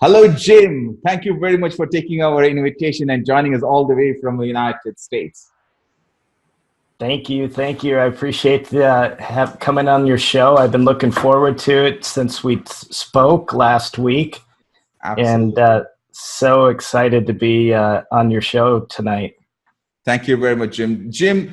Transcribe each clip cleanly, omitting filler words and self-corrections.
Hello, Jim. Thank you very much for taking our invitation and joining us all the way from the United States. Thank you. Thank you. I appreciate coming on your show. I've been looking forward to it since we spoke last week. Absolutely. And so excited to be on your show tonight. Thank you very much, Jim. Jim,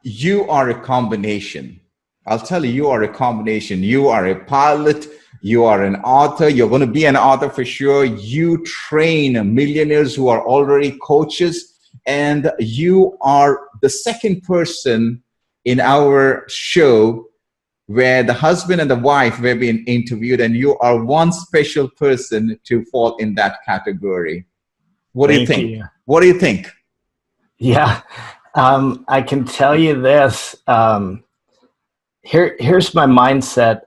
you are a combination. I'll tell you, you are a combination. You are a pilot. You are an author. You're going to be an author for sure. You train millionaires who are already coaches. And you are the second person in our show where the husband and the wife were being interviewed, and you are one special person to fall in that category. What do you think? What do you think? Yeah, I can tell you this. Here's my mindset.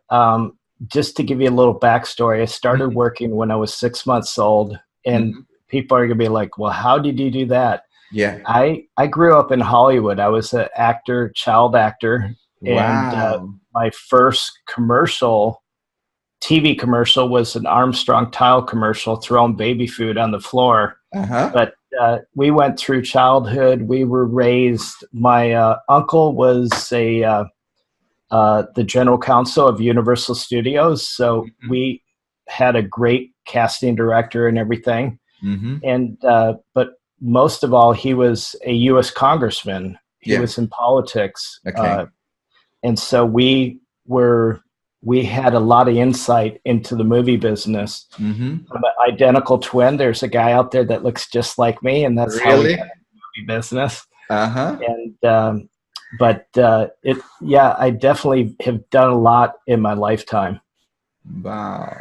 Just to give you a little backstory, I started working when I was 6 months old, and people are going to be like, well, how did you do that? Yeah. I grew up in Hollywood. I was an actor, child actor. Wow. And my first TV commercial was an Armstrong tile commercial, throwing baby food on the floor. But we went through childhood. We were raised. My uncle was the general counsel of Universal Studios. So we had a great casting director and everything. And but most of all, he was a U.S. congressman. He was in politics. And so we had a lot of insight into the movie business. I'm an identical twin. There's a guy out there that looks just like me, and that's how we got into the movie business. And I definitely have done a lot in my lifetime. Wow.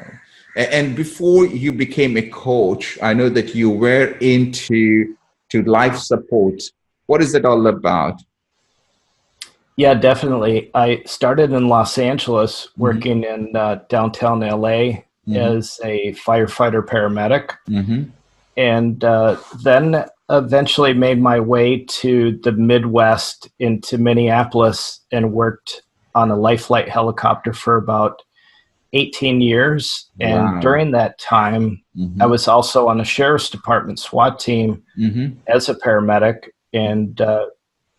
And before you became a coach, I know that you were into life support. What is it all about? Yeah, definitely. I started in Los Angeles working in downtown LA as a firefighter paramedic. And then eventually made my way to the Midwest into Minneapolis and worked on a life flight helicopter for about 18 years. And during that time, I was also on a sheriff's department SWAT team as a paramedic. And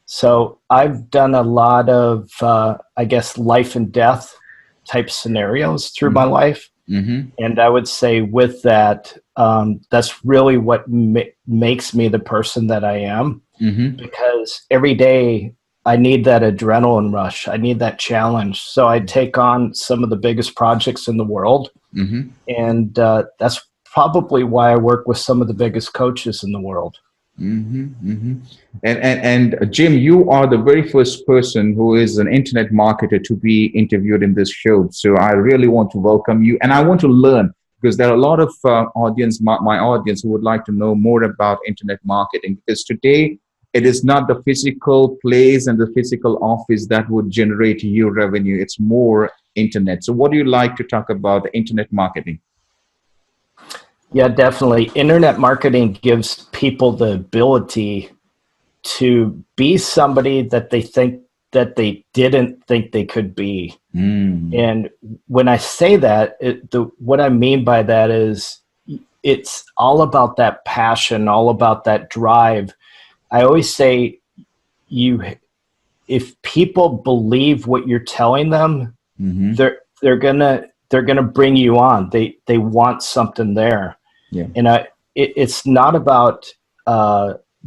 so I've done a lot of, I guess, life and death type scenarios through my life. And I would say with that, that's really what makes me the person that I am. Because every day I need that adrenaline rush. I need that challenge. So I take on some of the biggest projects in the world. And that's probably why I work with some of the biggest coaches in the world. And Jim, you are the very first person who is an internet marketer to be interviewed in this show. So I really want to welcome you, and I want to learn, because there are a lot of my audience who would like to know more about internet marketing, because today it is not the physical place and the physical office that would generate you revenue. It's more internet. So what do you like to talk about the internet marketing? Yeah, definitely. Internet marketing gives people the ability to be somebody that they think that they didn't think they could be. And when I say that, what I mean by that is it's all about that passion, all about that drive. I always say if people believe what you're telling them, they're gonna bring you on. They want something there. And it's not about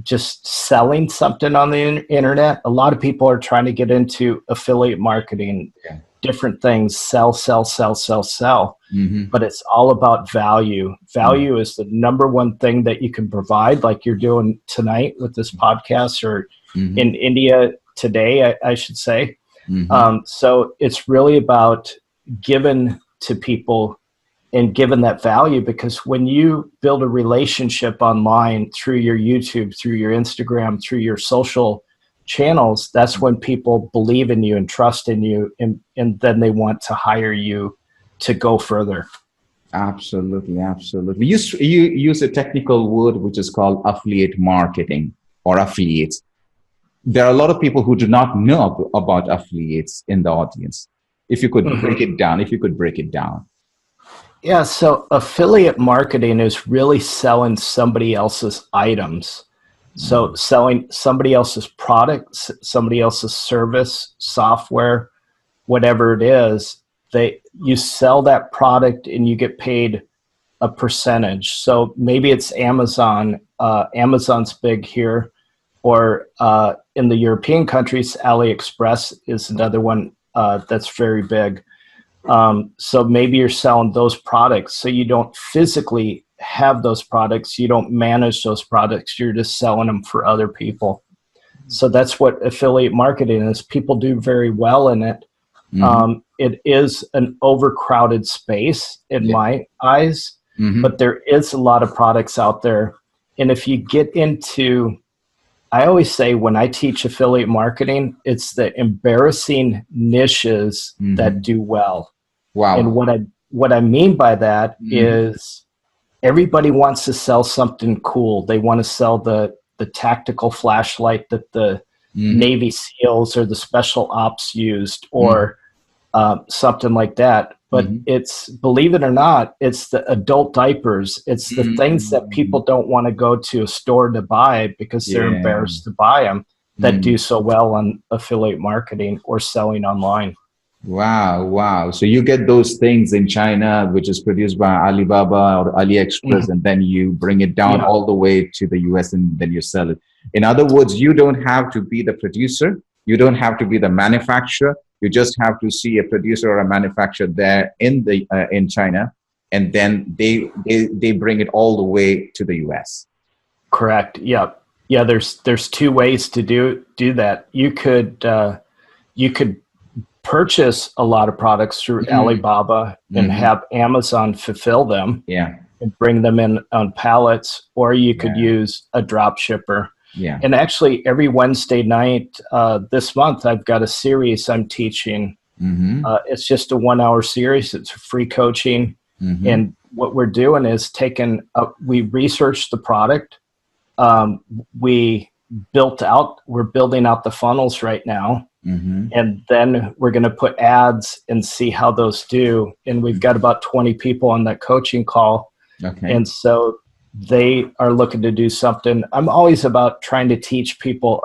just selling something on the internet. A lot of people are trying to get into affiliate marketing, different things, sell. But it's all about value. Value is the number one thing that you can provide, like you're doing tonight with this podcast, or in India today, I should say. So it's really about giving to people and given that value, because when you build a relationship online through your YouTube, through your Instagram, through your social channels, that's when people believe in you and trust in you, and then they want to hire you to go further. Absolutely. You use a technical word which is called affiliate marketing or affiliates. There are a lot of people who do not know about affiliates in the audience. If you could break it down, Yeah, so affiliate marketing is really selling somebody else's items. So selling somebody else's products, somebody else's service, software, whatever it is, you sell that product and you get paid a percentage. So maybe it's Amazon. Amazon's big here, or in the European countries, AliExpress is another one that's very big. So maybe you're selling those products. So you don't physically have those products. You don't manage those products. You're just selling them for other people. So that's what affiliate marketing is. People do very well in it. It is an overcrowded space in my eyes, but there is a lot of products out there. And if you get into, I always say when I teach affiliate marketing, it's the embarrassing niches that do well. Wow. And what I mean by that is everybody wants to sell something cool. They want to sell the tactical flashlight that the Navy SEALs or the special ops used, or something like that. But it's, believe it or not, it's the adult diapers. It's the things that people don't want to go to a store to buy because they're embarrassed to buy them that do so well on affiliate marketing or selling online. Wow, wow. So you get those things in China, which is produced by Alibaba or AliExpress, and then you bring it down all the way to the US and then you sell it. In other words, you don't have to be the producer. You don't have to be the manufacturer. You just have to see a producer or a manufacturer there in China, and then they bring it all the way to the US. Correct. Yeah. Yeah. There's two ways to do that. You could purchase a lot of products through Alibaba and have Amazon fulfill them and bring them in on pallets, or you could use a drop shipper. Yeah. And actually every Wednesday night this month, I've got a series I'm teaching. It's just a 1-hour series. It's free coaching. And what we're doing is we researched the product. We're building out the funnels right now. And then we're going to put ads and see how those do. And we've got about 20 people on that coaching call. Okay. And so they are looking to do something. I'm always about trying to teach people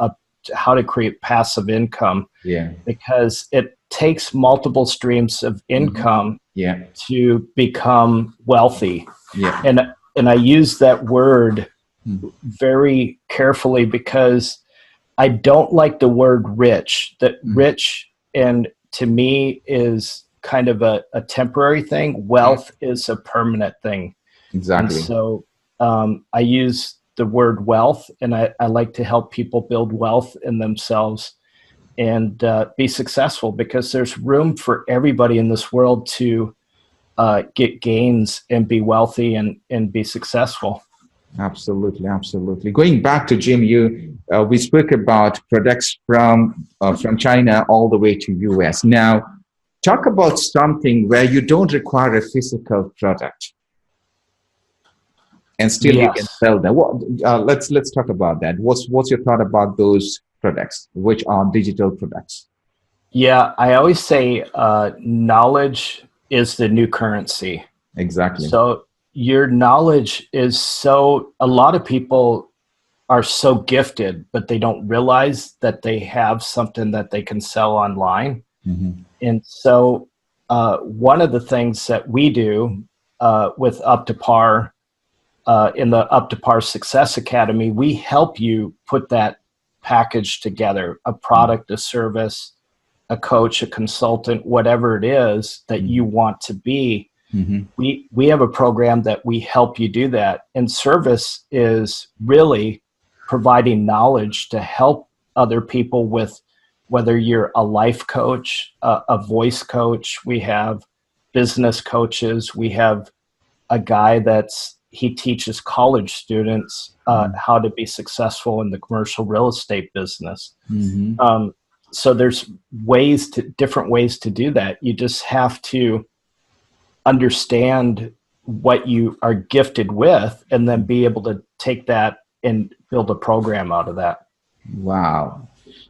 how to create passive income. Yeah. Because it takes multiple streams of income to become wealthy. Yeah. And I use that word very carefully because I don't like the word rich. That rich, and to me, is kind of a temporary thing. Wealth is a permanent thing. Exactly. And so I use the word wealth, and I like to help people build wealth in themselves and be successful, because there's room for everybody in this world to get gains and be wealthy and be successful. Absolutely, absolutely. Going back to Jim, we spoke about products from China all the way to US. Now, talk about something where you don't require a physical product, and still you can sell them. Let's talk about that. What's your thought about those products, which are digital products? Yeah, I always say knowledge is the new currency. Exactly. So your knowledge is a lot of people are so gifted, but they don't realize that they have something that they can sell online. And so one of the things that we do with Up to Par, in the Up to Par Success Academy, we help you put that package together, a product, a service, a coach, a consultant, whatever it is that you want to be. We have a program that we help you do that. And service is really providing knowledge to help other people with, whether you're a life coach, a voice coach. We have business coaches. We have a guy he teaches college students how to be successful in the commercial real estate business. So there's different ways to do that. You just have to understand what you are gifted with, and then be able to take that and build a program out of that. Wow.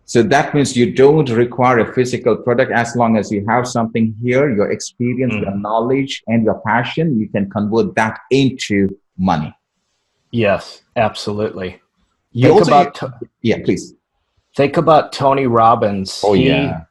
So that means you don't require a physical product. As long as you have something here, your experience, your knowledge, and your passion, you can convert that into money. Yes, absolutely. You Think also, about yeah, please. Think about Tony Robbins. Oh, yeah.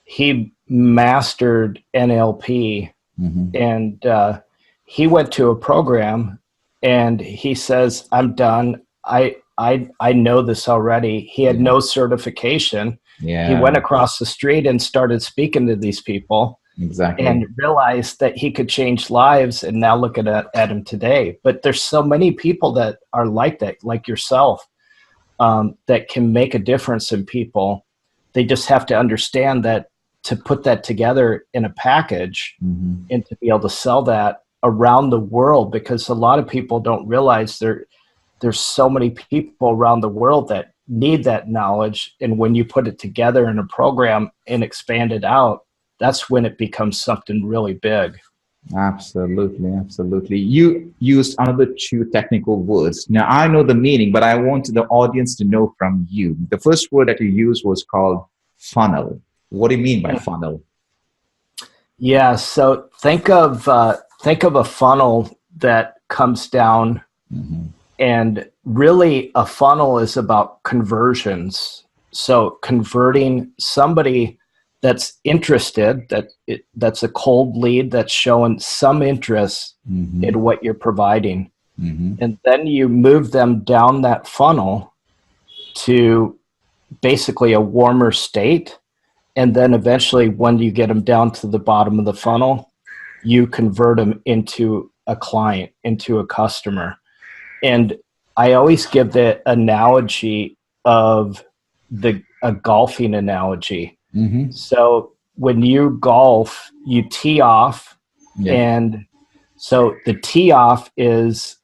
He mastered NLP, and he went to a program, and he says, "I'm done. I know this already." He had no certification. Yeah. He went across the street and started speaking to these people. Exactly. And realized that he could change lives, and now look at him today. But there's so many people that are like that, like yourself, that can make a difference in people. They just have to understand that to put that together in a package and to be able to sell that around the world, because a lot of people don't realize there's so many people around the world that need that knowledge. And when you put it together in a program and expand it out, that's when it becomes something really big. Absolutely, absolutely. You used another two technical words. Now, I know the meaning, but I want the audience to know from you. The first word that you used was called funnel. What do you mean by funnel? Yeah, so think of a funnel that comes down, and really a funnel is about conversions. So converting somebody that's interested, that's a cold lead that's showing some interest in what you're providing. And then you move them down that funnel to basically a warmer state. And then eventually, when you get them down to the bottom of the funnel, you convert them into a client, into a customer. And I always give the analogy of a golfing analogy. So when you golf, you tee off, and so the tee off is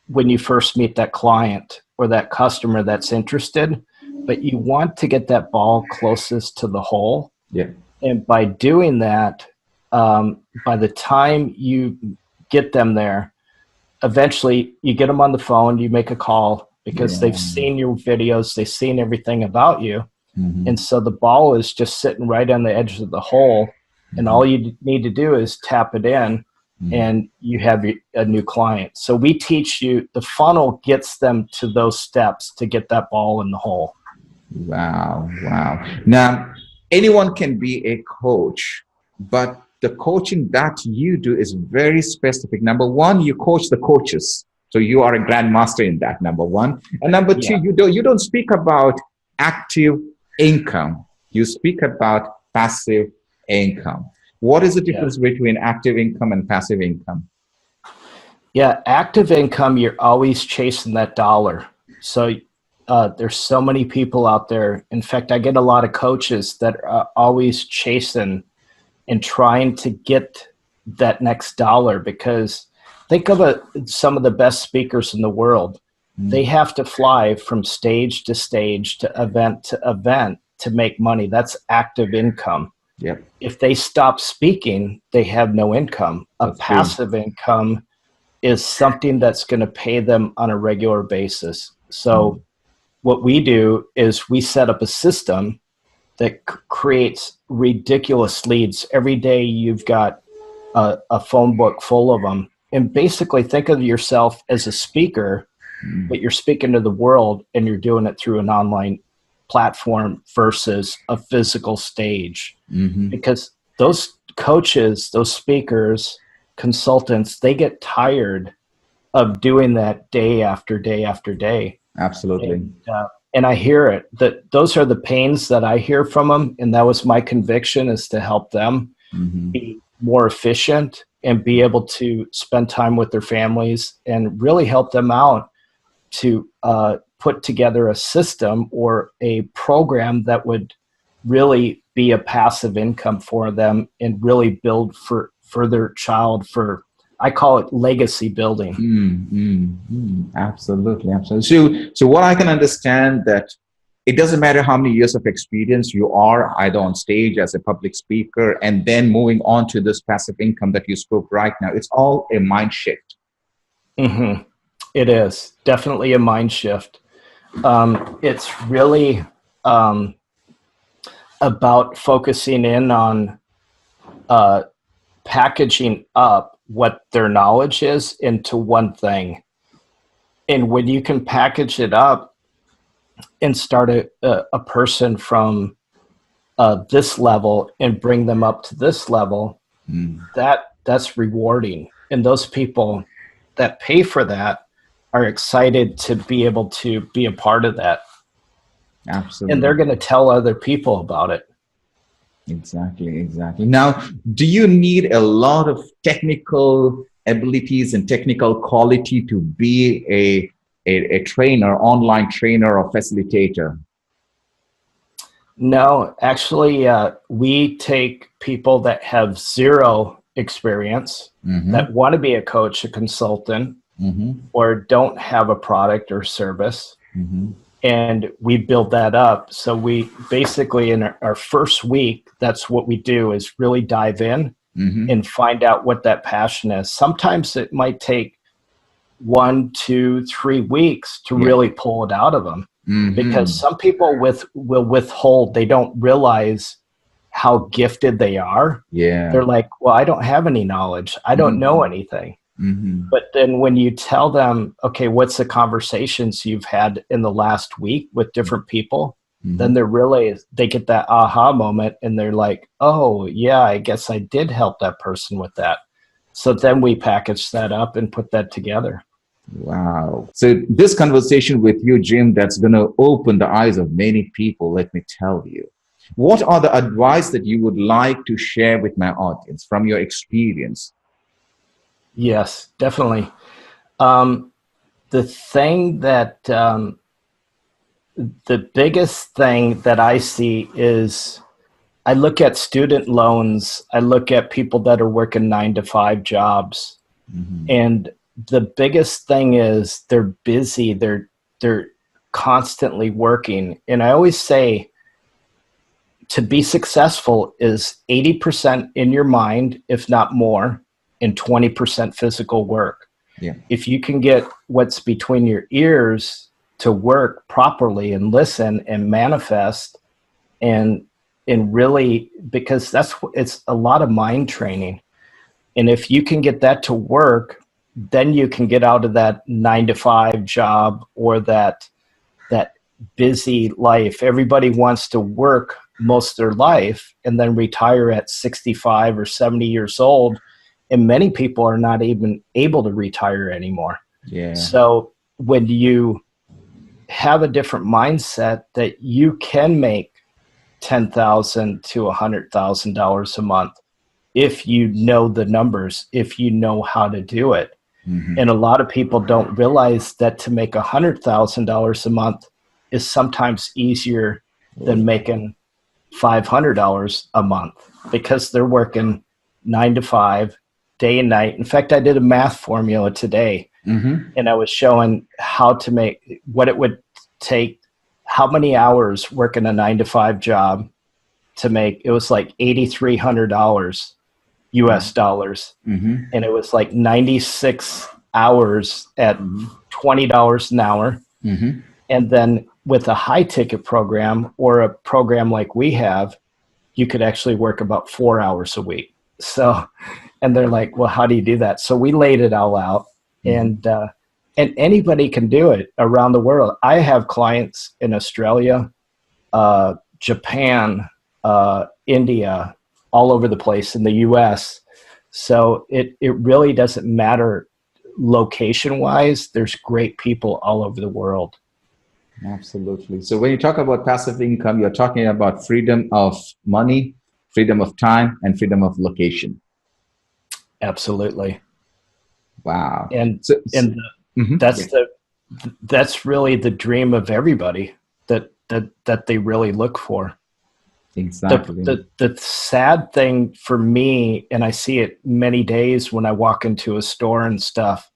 when you first meet that client or that customer that's interested, but you want to get that ball closest to the hole. And by doing that, by the time you get them there, eventually you get them on the phone, you make a call, because they've seen your videos, they've seen everything about you. And so the ball is just sitting right on the edge of the hole, and all you need to do is tap it in, and you have a new client. So we teach you, the funnel gets them to those steps to get that ball in the hole. Wow, wow. Now, anyone can be a coach, but the coaching that you do is very specific. Number one, you coach the coaches. So you are a grandmaster in that, number one. And number two, you don't speak about active income. You speak about passive income. What is the difference between active income and passive income? Yeah, active income, you're always chasing that dollar. So there's so many people out there. In fact, I get a lot of coaches that are always chasing and trying to get that next dollar, because think of some of the best speakers in the world. They have to fly from stage to stage, to event to make money. That's active income. If they stop speaking, they have no income. That's passive income is something that's going to pay them on a regular basis. So what we do is we set up a system that creates ridiculous leads. Every day you've got a phone book full of them. And basically think of yourself as a speaker, but you're speaking to the world, and you're doing it through an online platform versus a physical stage. Because those coaches, those speakers, consultants, they get tired of doing that day after day after day. Absolutely. And I hear it, that those are the pains that I hear from them. And that was my conviction, is to help them be more efficient and be able to spend time with their families, and really help them out to put together a system or a program that would really be a passive income for them, and really build for their child, for, I call it legacy building. Absolutely, absolutely. So what I can understand, that it doesn't matter how many years of experience you are either on stage as a public speaker, and then moving on to this passive income that you spoke right now, it's all a mind shift. It is definitely a mind shift. It's really about focusing in on packaging up what their knowledge is into one thing. And when you can package it up and start a person from this level and bring them up to this level, that's rewarding. And those people that pay for that are excited to be able to be a part of that. Absolutely. And they're going to tell other people about it. Exactly. Now, do you need a lot of technical abilities and technical quality to be a trainer, online trainer or facilitator? No, actually, we take people that have zero experience, that want to be a coach, a consultant, or don't have a product or service, and we build that up. So we basically, in our first week, that's what we do, is really dive in and find out what that passion is. Sometimes it might take 1, 2, 3 weeks to really pull it out of them, because some people will withhold. They don't realize how gifted they are. They're like, well, I don't have any knowledge. I don't know anything. But then when you tell them, okay, what's the conversations you've had in the last week with different people, then they get that aha moment, and they're like, oh yeah, I guess I did help that person with that. So then we package that up and put that together. Wow. So this conversation with you, Jim, that's going to open the eyes of many people, let me tell you. What are the advice that you would like to share with my audience from your experience? Yes, definitely. The thing that, the biggest thing that I see is, I look at student loans, I look at people that are working 9-to-5 jobs, and the biggest thing is they're busy, they're constantly working. And I always say, to be successful is 80% in your mind, if not more, and 20% physical work. If you can get what's between your ears to work properly and listen and manifest, and really, because it's a lot of mind training. And if you can get that to work, then you can get out of that 9-to-5 job or that busy life. Everybody wants to work most of their life and then retire at 65 or 70 years old. And many people are not even able to retire anymore. So when you have a different mindset that you can make $10,000 to $100,000 a month, if you know the numbers, if you know how to do it. And a lot of people don't realize that to make $100,000 a month is sometimes easier than making $500 a month, because they're working 9-to-5, day and night. In fact, I did a math formula today, and I was showing how to make, what it would take, how many hours working a 9-to-5 job to make, it was like $8,300 US dollars. And it was like 96 hours at $20 an hour. And then with a high ticket program or a program like we have, you could actually work about 4 hours a week. So, and they're like, well, how do you do that? So we laid it all out, and anybody can do it around the world. I have clients in Australia, Japan, India, all over the place, in the US. So it really doesn't matter location wise. There's great people all over the world. Absolutely. So when you talk about passive income, you're talking about freedom of money, freedom of time, and freedom of location. Absolutely. Wow. And that's really the dream of everybody that they really look for. Exactly. The sad thing for me, and I see it many days when I walk into a store and stuff,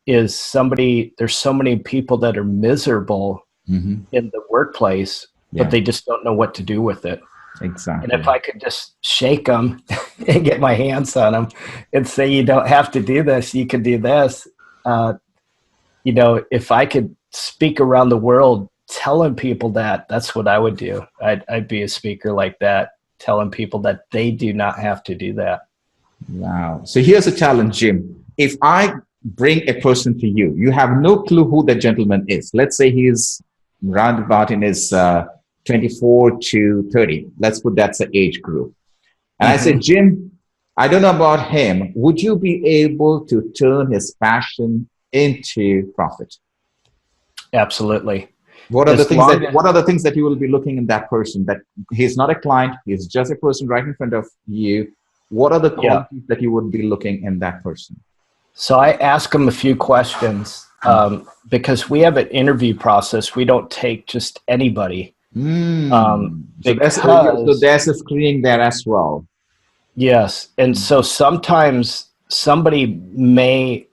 is there's so many people that are miserable in the workplace, but they just don't know what to do with it. Exactly. And if I could just shake them and get my hands on them and say, you don't have to do this, you can do this. If I could speak around the world telling people that's what I would do. I'd be a speaker like that, telling people that they do not have to do that. Wow. So here's a challenge, Jim. If I bring a person to you, you have no clue who the gentleman is. Let's say he's round about in his 24 to 30. Let's put that's the age group. And I said, Jim, I don't know about him. Would you be able to turn his passion into profit? Absolutely. What are the things that you will be looking in that person? That he's not a client, he's just a person right in front of you. What are the qualities that you would be looking in that person? So I ask them a few questions because we have an interview process. We don't take just anybody. So there's a screening there as well. Yes. And so sometimes somebody may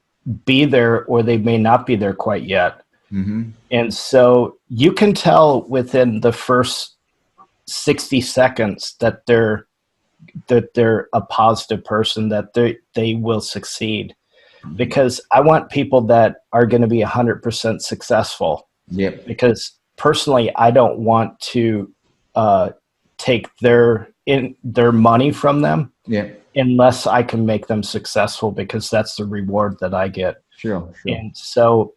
be there or they may not be there quite yet. And so you can tell within the first 60 seconds that they're a positive person, that they will succeed. Because I want people that are going to be 100% successful. Yep. Because personally, I don't want to take their money from them. Yep. Unless I can make them successful, because that's the reward that I get. Sure. And so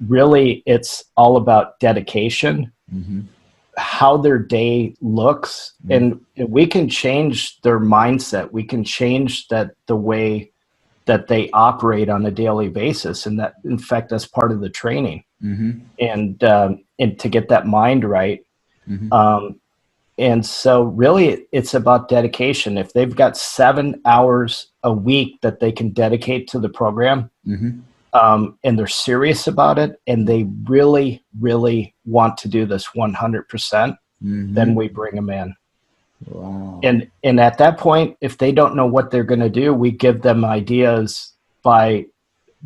really it's all about dedication, how their day looks, and we can change their mindset. We can change the way that they operate on a daily basis. And that, in fact, that's part of the training. And to get that mind right. And so really it's about dedication. If they've got 7 hours a week that they can dedicate to the program, and they're serious about it, and they really, really want to do this 100%, then we bring them in. Wow. And at that point, if they don't know what they're going to do, we give them ideas by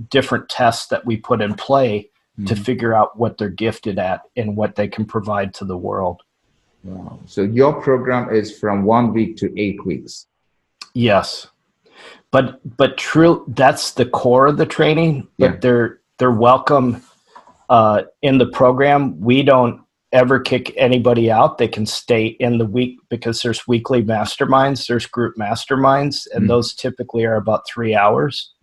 different tests that we put in play to figure out what they're gifted at and what they can provide to the world. Wow. So your program is from 1 week to 8 weeks. Yes. But true, that's the core of the training, but they're welcome in the program. We don't ever kick anybody out. They can stay in the week because there's weekly masterminds, there's group masterminds, and those typically are about 3 hours.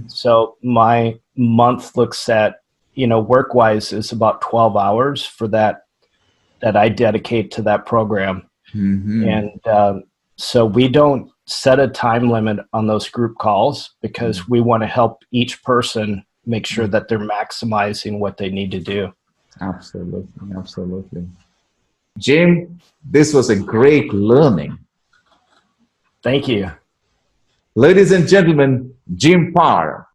So my month looks at, work-wise is about 12 hours for that I dedicate to that program. And so we don't set a time limit on those group calls because we want to help each person make sure that they're maximizing what they need to do. Absolutely. Jim, this was a great learning. Thank you. Ladies and gentlemen, Jim Paar.